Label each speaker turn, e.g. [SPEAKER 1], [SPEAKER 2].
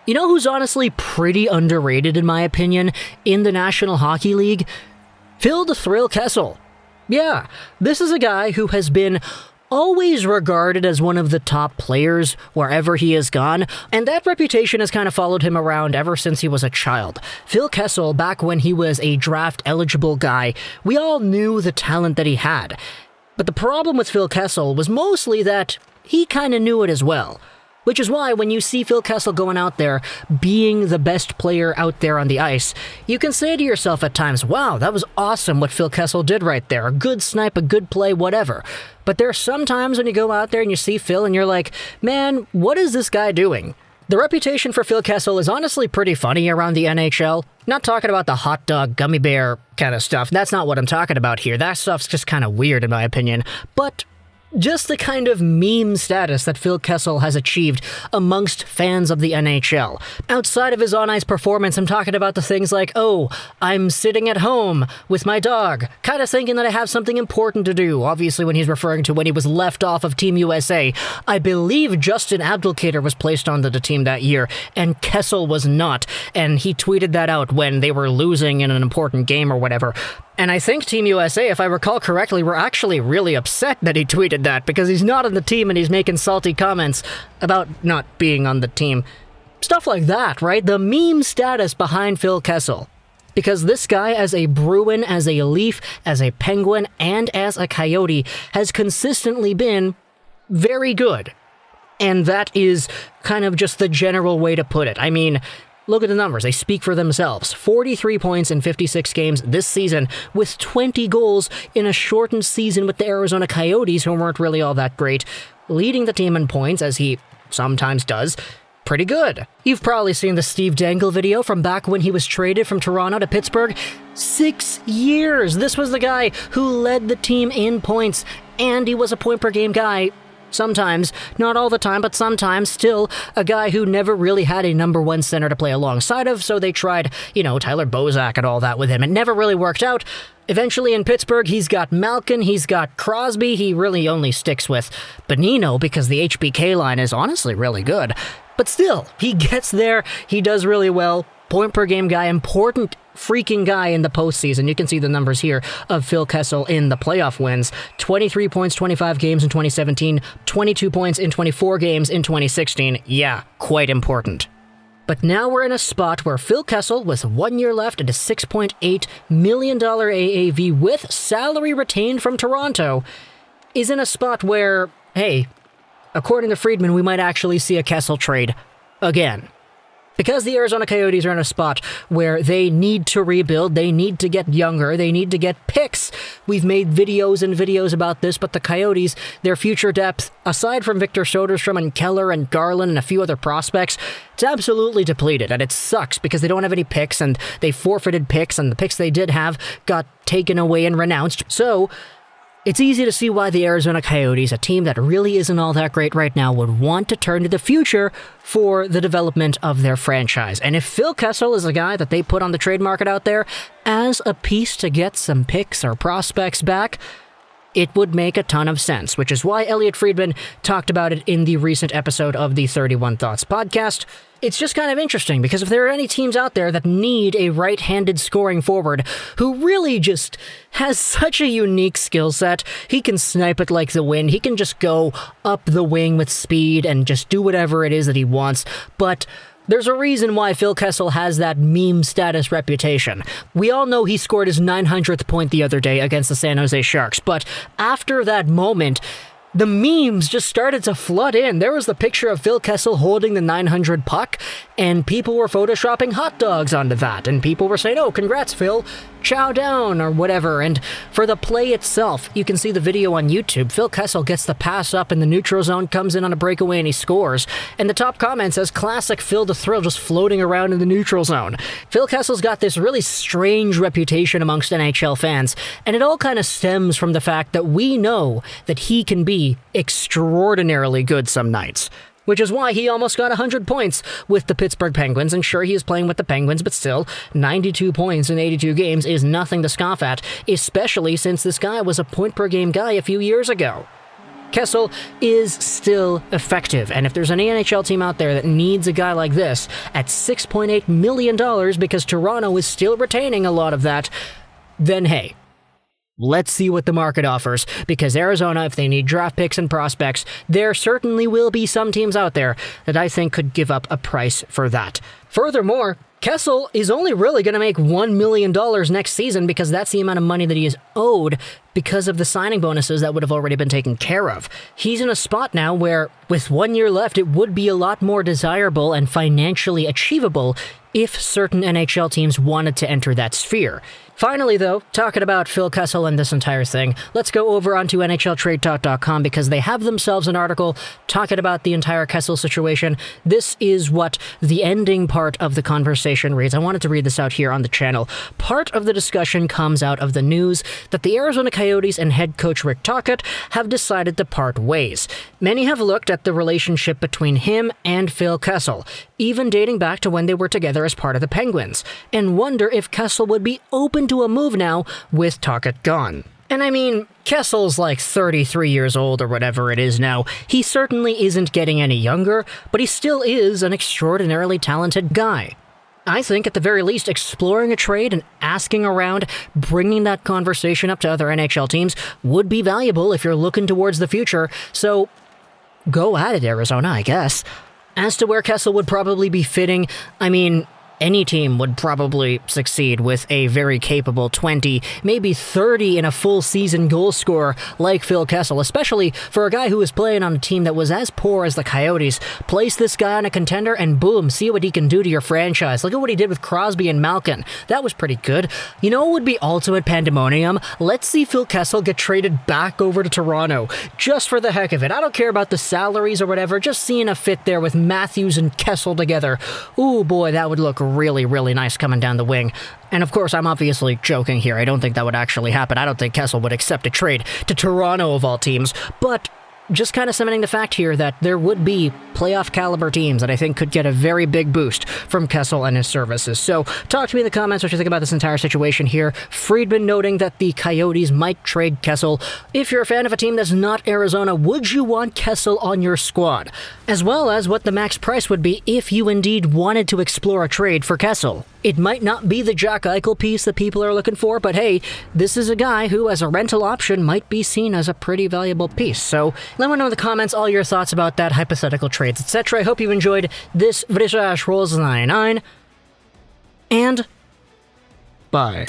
[SPEAKER 1] You know who's honestly pretty underrated in my opinion in the National Hockey League? Phil the Thrill Kessel. Yeah, this is a guy who has been always regarded as one of the top players wherever he has gone, and that reputation has kind of followed him around ever since he was a child. Phil Kessel, back when he was a draft-eligible guy, we all knew the talent that he had. But the problem with Phil Kessel was mostly that he kind of knew it as well. Which is why when you see Phil Kessel going out there, being the best player out there on the ice, you can say to yourself at times, wow, that was awesome what Phil Kessel did right there. A good snipe, a good play, whatever. But there are some times when you go out there and you see Phil and you're like, man, what is this guy doing? The reputation for Phil Kessel is honestly pretty funny around the NHL. Not talking about the hot dog, gummy bear kind of stuff. That's not what I'm talking about here. That stuff's just kind of weird in my opinion. But just the kind of meme status that Phil Kessel has achieved amongst fans of the NHL. Outside of his on-ice performance, I'm talking about the things like, oh, I'm sitting at home with my dog, kind of thinking that I have something important to do. Obviously, when he's referring to when he was left off of Team USA. I believe Justin Abdelkader was placed onto the team that year, and Kessel was not. And he tweeted that out when they were losing in an important game or whatever. And I think Team USA, if I recall correctly, were actually really upset that he tweeted that because he's not on the team and he's making salty comments about not being on the team. Stuff like that, right? The meme status behind Phil Kessel. Because this guy, as a Bruin, as a Leaf, as a Penguin, and as a Coyote, has consistently been very good. And that is kind of just the general way to put it. I mean, look at the numbers. They speak for themselves. 43 points in 56 games this season, with 20 goals in a shortened season with the Arizona Coyotes, who weren't really all that great, leading the team in points, as he sometimes does. Pretty good. You've probably seen the Steve Dangle video from back when he was traded from Toronto to Pittsburgh. 6 years! This was the guy who led the team in points, and he was a point-per-game guy. Sometimes, not all the time, but sometimes, still a guy who never really had a number one center to play alongside of, so they tried, Tyler Bozak and all that with him. It never really worked out. Eventually in Pittsburgh, he's got Malkin, he's got Crosby, he really only sticks with Bonino because the HBK line is honestly really good. But still, he gets there, he does really well. Point per game guy, important freaking guy in the postseason. You can see the numbers here of Phil Kessel in the playoff wins. 23 points, 25 games in 2017, 22 points in 24 games in 2016. Yeah, quite important. But now we're in a spot where Phil Kessel, with 1 year left and a $6.8 million AAV with salary retained from Toronto, is in a spot where, hey, according to Friedman, we might actually see a Kessel trade again. Because the Arizona Coyotes are in a spot where they need to rebuild, they need to get younger, they need to get picks. We've made videos and videos about this, but the Coyotes, their future depth, aside from Victor Soderstrom and Keller and Garland and a few other prospects, it's absolutely depleted, and it sucks because they don't have any picks, and they forfeited picks, and the picks they did have got taken away and renounced. So it's easy to see why the Arizona Coyotes, a team that really isn't all that great right now, would want to turn to the future for the development of their franchise. And if Phil Kessel is a guy that they put on the trade market out there as a piece to get some picks or prospects back, it would make a ton of sense, which is why Elliotte Friedman talked about it in the recent episode of the 31 Thoughts podcast. It's just kind of interesting, because if there are any teams out there that need a right-handed scoring forward who really just has such a unique skill set, he can snipe it like the wind, he can just go up the wing with speed and just do whatever it is that he wants, but there's a reason why Phil Kessel has that meme status reputation. We all know he scored his 900th point the other day against the San Jose Sharks, but after that moment, the memes just started to flood in. There was the picture of Phil Kessel holding the 900 puck, and people were photoshopping hot dogs onto that, and people were saying, oh, congrats, Phil, chow down, or whatever. And for the play itself, you can see the video on YouTube. Phil Kessel gets the pass up in the neutral zone, comes in on a breakaway, and he scores. And the top comment says, classic Phil the Thrill, just floating around in the neutral zone. Phil Kessel's got this really strange reputation amongst NHL fans, and it all kind of stems from the fact that we know that he can be extraordinarily good some nights, which is why he almost got 100 points with the Pittsburgh Penguins. And sure, he is playing with the Penguins, but still, 92 points in 82 games is nothing to scoff at, especially since this guy was a point-per-game guy a few years ago. Kessel is still effective. And if there's any NHL team out there that needs a guy like this at $6.8 million because Toronto is still retaining a lot of that, then hey, let's see what the market offers, because Arizona, if they need draft picks and prospects, there certainly will be some teams out there that I think could give up a price for that. Furthermore, Kessel is only really going to make $1 million next season because that's the amount of money that he is owed because of the signing bonuses that would have already been taken care of. He's in a spot now where, with 1 year left, it would be a lot more desirable and financially achievable if certain NHL teams wanted to enter that sphere. Finally, though, talking about Phil Kessel and this entire thing, let's go over onto NHLTradeTalk.com because they have themselves an article talking about the entire Kessel situation. This is what the ending part of the conversation reads. I wanted to read this out here on the channel. Part of the discussion comes out of the news that the Arizona Coyotes and head coach Rick Tocchet have decided to part ways. Many have looked at the relationship between him and Phil Kessel, even dating back to when they were together as part of the Penguins, and wonder if Kessel would be open to a move now with Tocchet gone. And I mean, Kessel's like 33 years old or whatever it is now. He certainly isn't getting any younger, but he still is an extraordinarily talented guy. I think at the very least exploring a trade and asking around, bringing that conversation up to other NHL teams would be valuable if you're looking towards the future, so go at it, Arizona, I guess. As to where Kessel would probably be fitting, I mean, any team would probably succeed with a very capable 20, maybe 30 in a full season goal scorer like Phil Kessel, especially for a guy who was playing on a team that was as poor as the Coyotes. Place this guy on a contender and boom, see what he can do to your franchise. Look at what he did with Crosby and Malkin. That was pretty good. You know what would be ultimate pandemonium? Let's see Phil Kessel get traded back over to Toronto, just for the heck of it. I don't care about the salaries or whatever, just seeing a fit there with Matthews and Kessel together. Ooh boy, that would look really, really nice coming down the wing. And of course, I'm obviously joking here. I don't think that would actually happen. I don't think Kessel would accept a trade to Toronto of all teams, but just kind of cementing the fact here that there would be playoff caliber teams that I think could get a very big boost from Kessel and his services. So talk to me in the comments what you think about this entire situation here. Friedman noting that the Coyotes might trade Kessel. If you're a fan of a team that's not Arizona, would you want Kessel on your squad? As well as what the max price would be if you indeed wanted to explore a trade for Kessel. It might not be the Jack Eichel piece that people are looking for, but hey, this is a guy who, as a rental option, might be seen as a pretty valuable piece. So let me know in the comments all your thoughts about that, hypothetical trades, etc. I hope you've enjoyed this British Rolls 99, and bye.